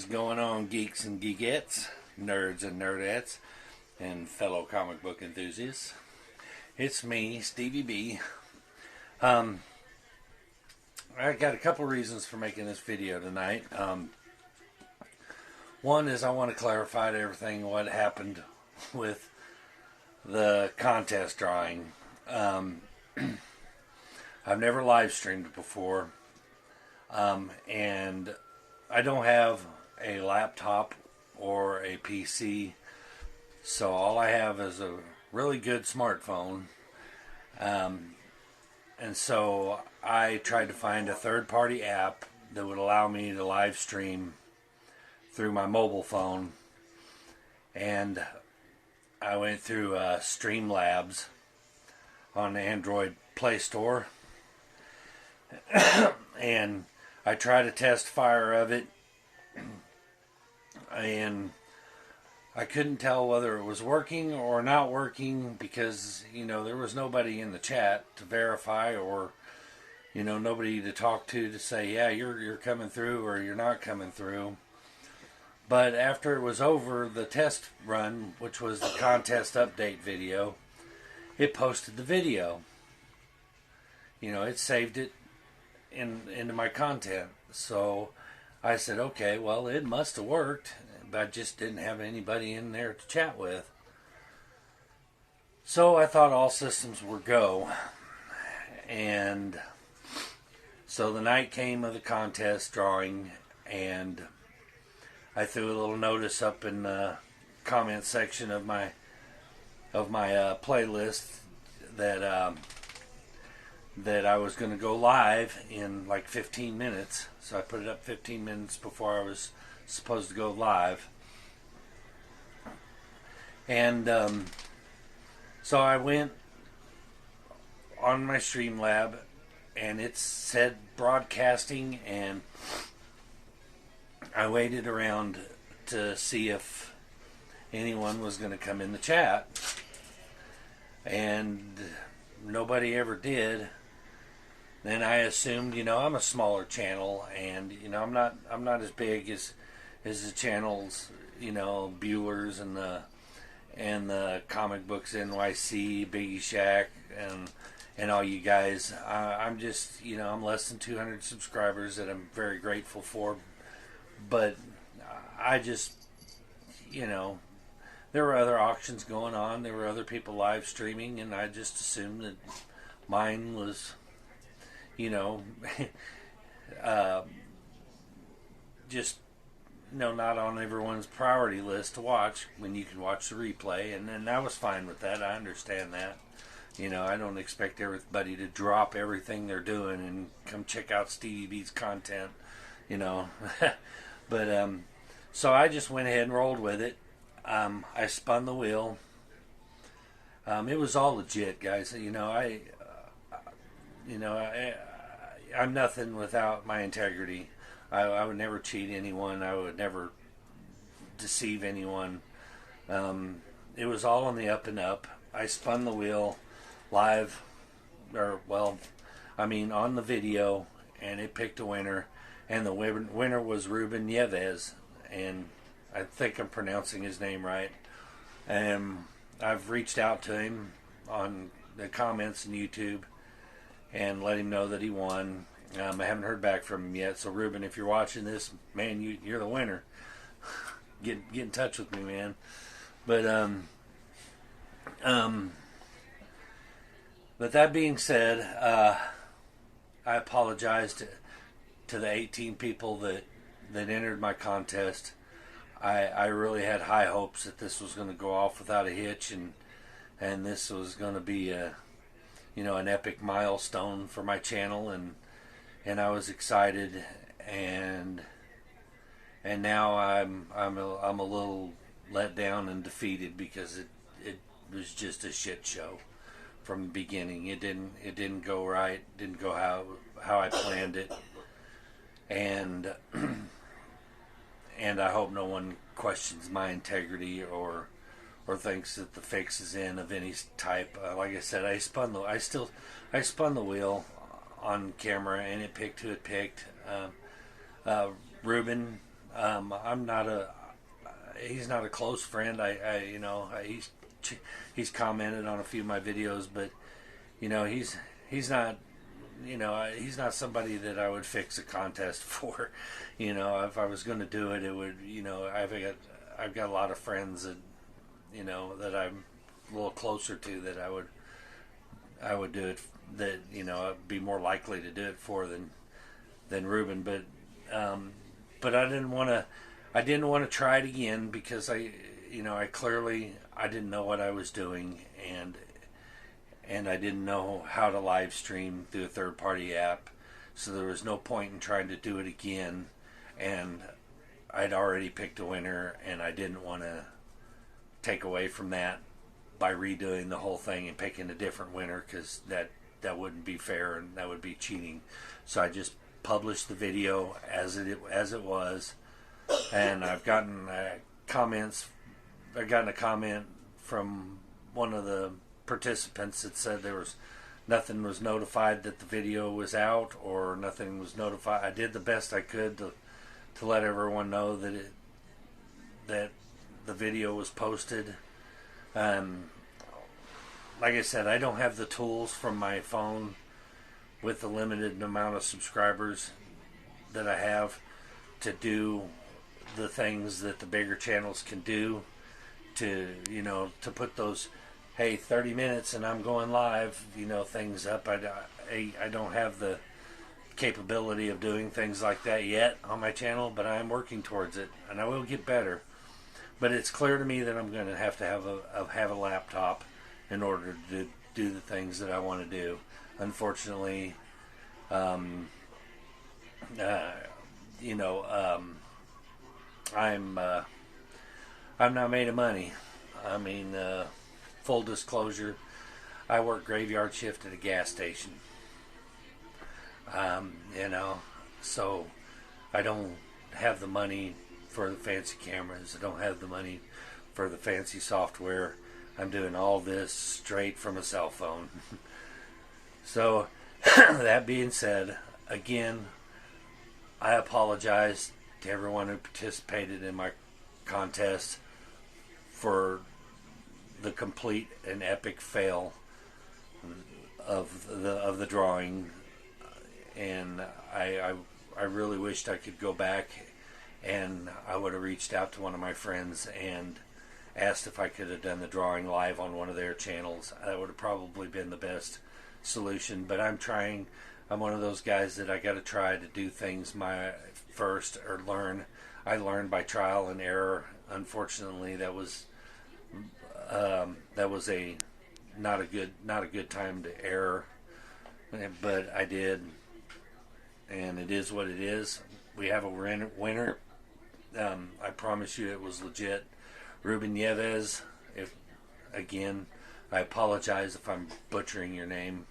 going on, geeks and geekettes, nerds and nerdettes, and fellow comic book enthusiasts? It's me, Stevie B. I got a couple reasons for making this video tonight. One is I want to clarify to everything what happened with the contest drawing. I've never live streamed before, and I don't have a laptop or a PC, so all I have is a really good smartphone. And so I tried to find a third-party app that would allow me to live stream through my mobile phone, and I went through Streamlabs on the Android Play Store, and I tried a test fire of it, and I couldn't tell whether it was working or not working because, there was nobody in the chat to verify, or, nobody to talk to say, yeah, you're coming through or you're not coming through. But after it was over, the test run, which was the contest update video, it posted the video. It saved it into my content. So I said, okay, well, it must have worked, but I just didn't have anybody in there to chat with. So I thought all systems were go. And so the night came of the contest drawing, and I threw a little notice up in the comment section of my playlist that I was going to go live in like 15 minutes. So I put it up 15 minutes before I was supposed to go live. And so I went on my Streamlab, and it said broadcasting, and I waited around to see if anyone was going to come in the chat, and nobody ever did. Then I assumed, I'm a smaller channel, and I'm not as big as the channels, Bueller's and the Comic Books NYC, Biggie Shack, and all you guys. I'm just, I'm less than 200 subscribers that I'm very grateful for. But I just, there were other auctions going on. There were other people live streaming, and I just assumed that mine was, just, not on everyone's priority list to watch when you can watch the replay. And I was fine with that. I understand that. I don't expect everybody to drop everything they're doing and come check out Stevie B's content, But, so I just went ahead and rolled with it. I spun the wheel. It was all legit, guys. I'm nothing without my integrity. I would never cheat anyone. I would never deceive anyone. It was all on the up and up. I spun the wheel live, on the video, and it picked a winner. And the winner was Ruben Nieves, and I think I'm pronouncing his name right. And I've reached out to him on the comments in YouTube and let him know that he won. I haven't heard back from him yet. So Ruben, if you're watching this, man, you're the winner. Get in touch with me, man. But but that being said, I apologize to the 18 people that entered my contest. I really had high hopes that this was going to go off without a hitch, and this was going to be an epic milestone for my channel, and I was excited, and now I'm a little let down and defeated because it was just a shit show from the beginning. It didn't go right. Didn't go how I planned it. And I hope no one questions my integrity or thinks that the fix is in of any type. Like I said, I spun the wheel on camera, and it picked who it picked. Ruben, I'm not a. He's not a close friend. He's commented on a few of my videos, but he's not. He's not somebody that I would fix a contest for. If I was going to do it, it would. I've got a lot of friends that that I'm a little closer to that I would do it, that I'd be more likely to do it for than Ruben. But I didn't want to try it again because I clearly I didn't know what I was doing, and I didn't know how to live stream through a third party app, so there was no point in trying to do it again. And I'd already picked a winner, and I didn't want to take away from that by redoing the whole thing and picking a different winner, because that wouldn't be fair and that would be cheating. So I just published the video as it was, and I've gotten comments. I got a comment from one of the participants that said nothing was notified that the video was out, or nothing was notified. I did the best I could to let everyone know that the video was posted. Like I said, I don't have the tools from my phone with the limited amount of subscribers that I have to do the things that the bigger channels can do, to put those 30 minutes and I'm going live things up. I don't have the capability of doing things like that yet on my channel, but I am working towards it, and I will get better. But it's clear to me that I'm going to have a laptop in order to do the things that I want to do. Unfortunately, I'm not made of money. I mean, full disclosure, I work graveyard shift at a gas station. So I don't have the money for the fancy cameras. I don't have the money for the fancy software. I'm doing all this straight from a cell phone. So that being said, again, I apologize to everyone who participated in my contest for the complete and epic fail of the drawing, and I really wished I could go back, and I would have reached out to one of my friends and asked if I could have done the drawing live on one of their channels. That would have probably been the best solution. But I'm trying. I'm one of those guys that I got to try to do things first, or learn. I learned by trial and error. Unfortunately, that was a not a good time to err, but I did, and it is what it is. We have a winner. I promise you, it was legit. Ruben Nieves. Again, I apologize if I'm butchering your name,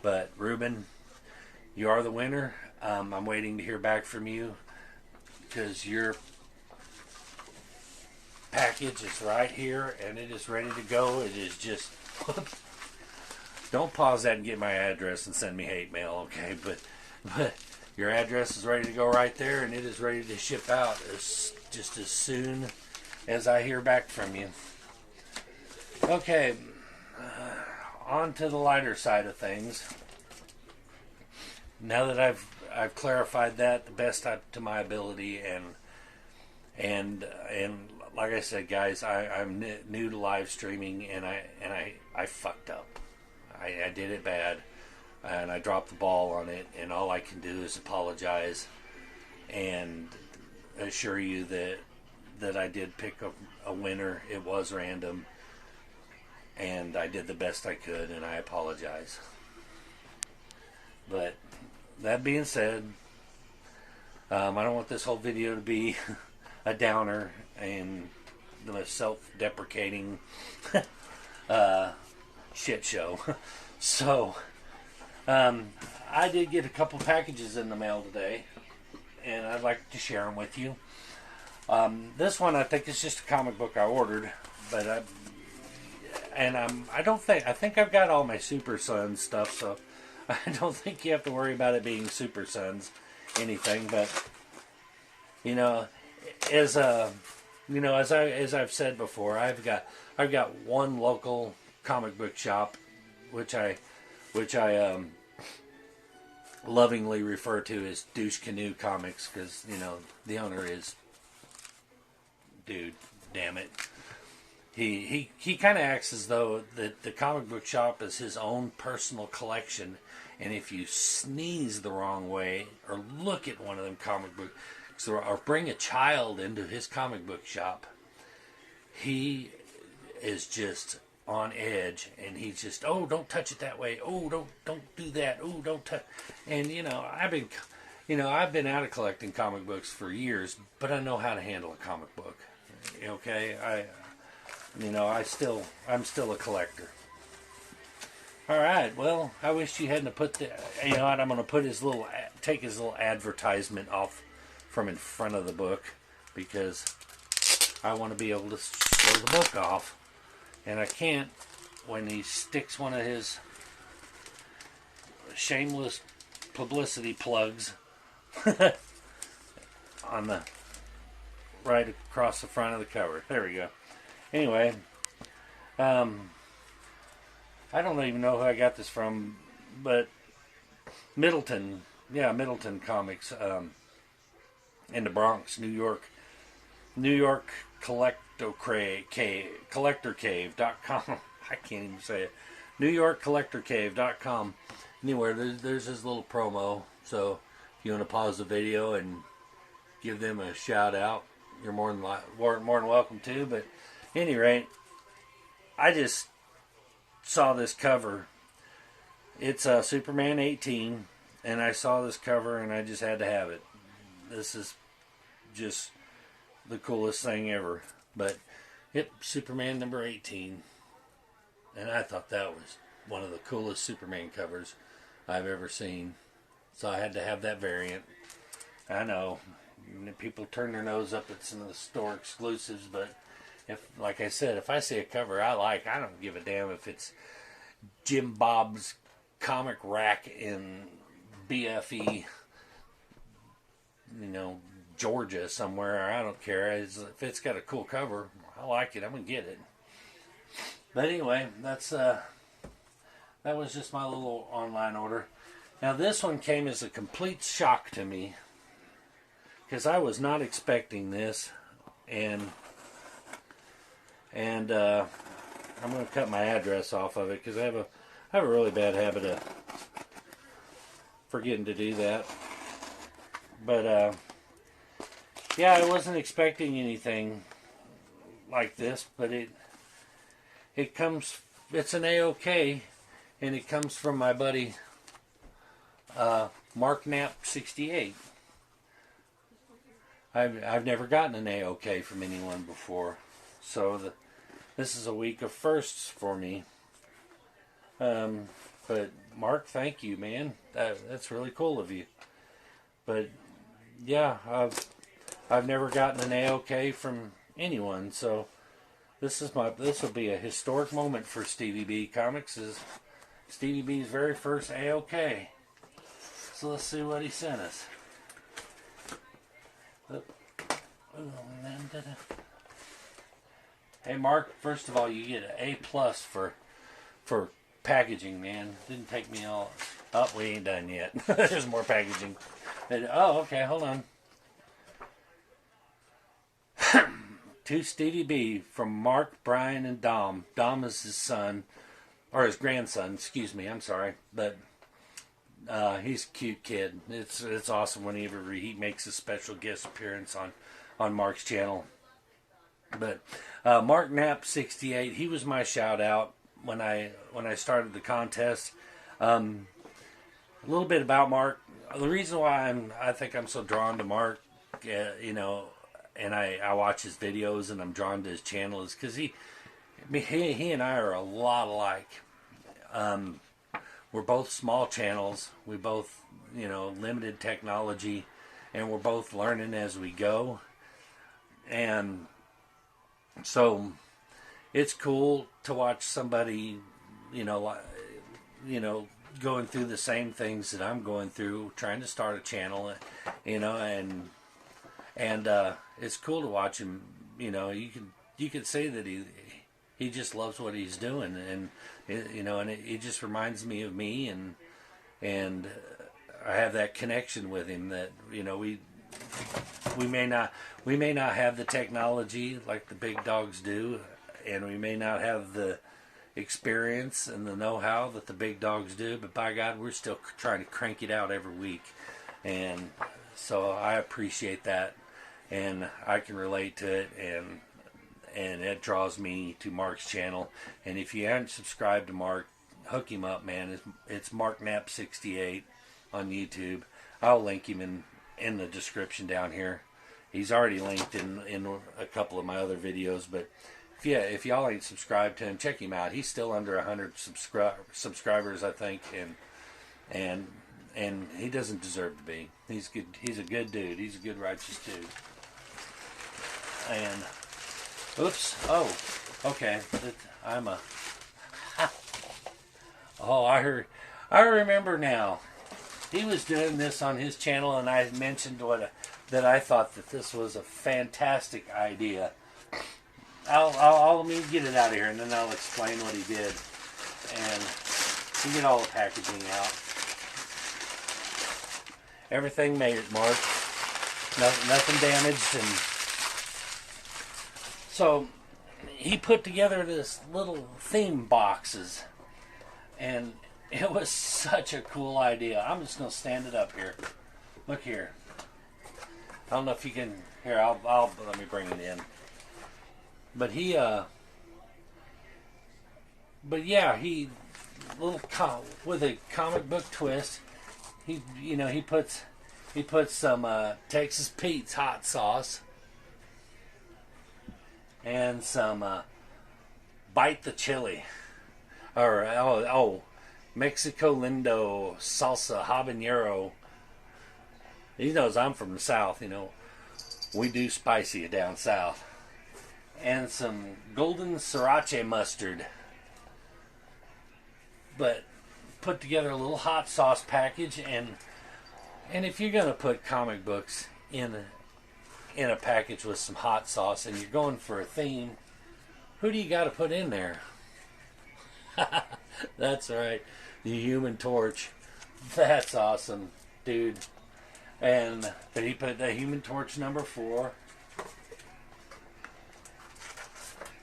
but Ruben, you are the winner. I'm waiting to hear back from you, because your package is right here and it is ready to go. It is just don't pause that and get my address and send me hate mail, okay? But your address is ready to go right there, and it is ready to ship out just as soon as I hear back from you. Okay, on to the lighter side of things. Now that I've clarified that the best to my ability, and like I said, guys, I'm new to live streaming, and I fucked up. I did it bad, and I dropped the ball on it, and all I can do is apologize and assure you that I did pick a winner. It was random, and I did the best I could, and I apologize. But that being said, I don't want this whole video to be a downer and the self-deprecating shit show. So I did get a couple packages in the mail today, and I'd like to share them with you. This one, I think, is just a comic book I ordered, but I think I've got all my Super Sons stuff, so I don't think you have to worry about it being Super Sons anything. But as as I've said before, I've got one local comic book shop, which I lovingly refer to as Douche Canoe Comics, because the owner is dude. Damn it. He kind of acts as though the comic book shop is his own personal collection, and if you sneeze the wrong way or look at one of them comic books or bring a child into his comic book shop, he is just on edge, and he's just, oh, don't touch it that way, oh, don't do that, oh, don't touch. And I've been out of collecting comic books for years, but I know how to handle a comic book. Okay, I'm still a collector. All right, well, I wish you hadn't put the. You know what? I'm going to take his little advertisement off from in front of the book, because I want to be able to show the book off, and I can't when he sticks one of his shameless publicity plugs on the right across the front of the cover. There we go. Anyway, I don't even know who I got this from, but Middleton Comics, in the Bronx, New York, collectorcave.com. I can't even say it. NewYorkCollectorCave.com. Anywhere, there's this little promo, so if you want to pause the video and give them a shout out, you're more than welcome to. But at any rate, I just saw this cover. It's Superman 18, and I saw this cover and I just had to have it. This is just the coolest thing ever. But yep, Superman number 18, and I thought that was one of the coolest Superman covers I've ever seen. So I had to have that variant. I know people turn their nose up at some of the store exclusives, but like I said, if I see a cover I like, I don't give a damn if it's Jim Bob's Comic Rack in BFE, Georgia somewhere. I don't care. If it's got a cool cover, I like it, I'm gonna get it. But anyway, that was just my little online order. Now this one came as a complete shock to me, because I was not expecting this, and I'm going to cut my address off of it, because I have a really bad habit of forgetting to do that. But yeah, I wasn't expecting anything like this, but it comes. It's an AOK, and it comes from my buddy Mark Knapp 68. I've never gotten an AOK from anyone before, so this is a week of firsts for me. But Mark, thank you, man. That's really cool of you. But yeah, I've never gotten an AOK from anyone, so this will be a historic moment for Stevie B Comics. Is Stevie B's very first AOK. So let's see what he sent us. Hey Mark, first of all, you get an A+ for packaging, man. Didn't take me all. Oh, we ain't done yet. There's more packaging. Oh, okay, hold on. To Stevie B from Mark, Brian, and Dom. Dom is his son, or his grandson. Excuse me. I'm sorry, but he's a cute kid. It's awesome whenever he makes a special guest appearance on Mark's channel. But Mark Knapp 68, he was my shout out when I started the contest. A little bit about Mark. The reason why I think I'm so drawn to Mark, and I watch his videos and I'm drawn to his channel, is because he and I are a lot alike. We're both small channels. We both, limited technology, and we're both learning as we go. And so it's cool to watch somebody, going through the same things that I'm going through, trying to start a channel, and and it's cool to watch him. You know, you could say that he just loves what he's doing, and it just reminds me of me, and I have that connection with him that we may not have the technology like the big dogs do, and we may not have the experience and the know-how that the big dogs do, but by God, we're still trying to crank it out every week, and so I appreciate that, and I can relate to it, and it draws me to Mark's channel. And if you haven't subscribed to Mark, hook him up, man. It's Mark Knapp 68 on YouTube. I'll link him in the description down here. He's already linked in a couple of my other videos, but if y'all ain't subscribed to him, check him out. He's still under 100 subscribers, I think, and he doesn't deserve to be. He's good. He's a good dude. He's a good, righteous dude. And oops. Oh, okay. I remember now. He was doing this on his channel, and I mentioned that I thought that this was a fantastic idea. Let me get it out of here, and then I'll explain what he did, and you get all the packaging out. Everything made it, Mark. Nothing damaged, and so he put together this little theme boxes, and it was such a cool idea. I'm just gonna stand it up here. Look here. I don't know if you can. Here, I'll let me bring it in. But he with a comic book twist. He puts some Texas Pete's hot sauce and some Bite the Chili, or Mexico Lindo salsa habanero. He knows I'm from the South. We do spicy down south. And some golden sriracha mustard. But put together a little hot sauce package, and if you're gonna put comic books in a package with some hot sauce, and you're going for a theme, who do you got to put in there? That's right, the Human Torch. That's awesome, dude. But he put the Human Torch #4.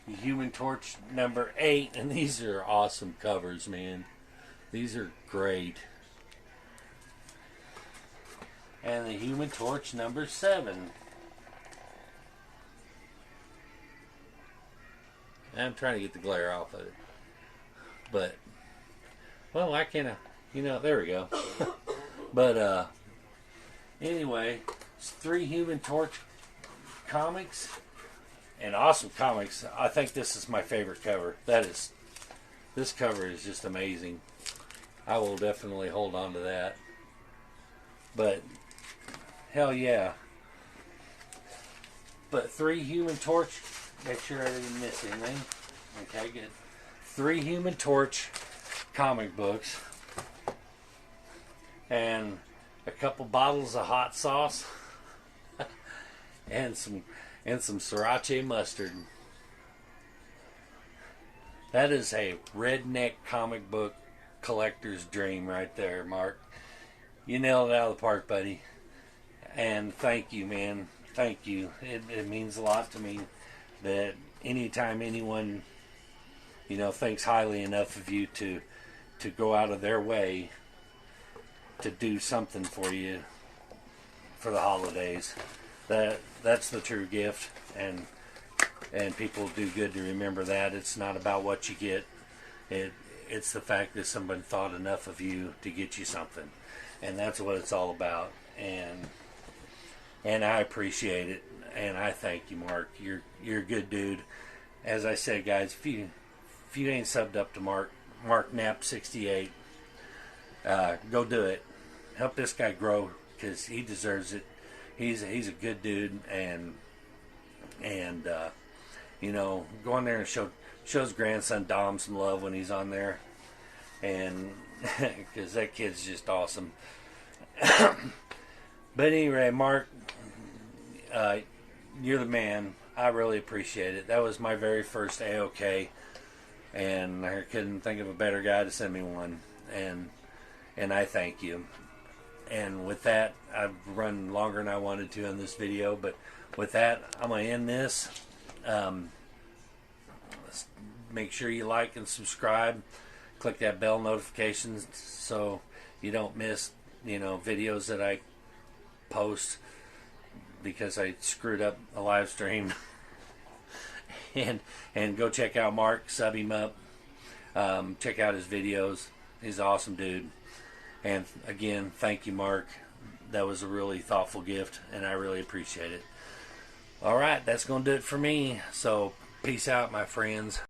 The Human Torch #8, and these are awesome covers, man. These are great. And the Human Torch #7. I'm trying to get the glare off of it, but well, I can't. There we go. But anyway, it's 3 Human Torch comics. And awesome comics. I think this is my favorite cover. This cover is just amazing. I will definitely hold on to that. But hell yeah. But 3 Human Torch. Make sure I didn't miss anything. Okay, good. 3 Human Torch comic books, and a couple bottles of hot sauce, and some sriracha mustard. That is a redneck comic book collector's dream right there, Mark. You nailed it out of the park, buddy. And thank you, man. Thank you. It means a lot to me that anytime anyone, thinks highly enough of you to go out of their way to do something for you for the holidays. That's the true gift, and people do good to remember that. It's not about what you get. It's the fact that someone thought enough of you to get you something, and that's what it's all about. And I appreciate it, and I thank you, Mark. You're a good dude. As I said, guys, if you ain't subbed up to Mark Knapp 68, go do it. Help this guy grow, because he deserves it. He's a good dude, and go on there and show his grandson Dom some love when he's on there, and because that kid's just awesome. But anyway, Mark, you're the man. I really appreciate it. That was my very first AOK, and I couldn't think of a better guy to send me one. And I thank you. And with that, I've run longer than I wanted to in this video, but with that, I'm going to end this. Make sure you like and subscribe. Click that bell notifications so you don't miss, videos that I post because I screwed up a live stream. and go check out Mark, sub him up. Check out his videos. He's an awesome dude. And again, thank you, Mark. That was a really thoughtful gift, and I really appreciate it. All right, that's going to do it for me. So, peace out, my friends.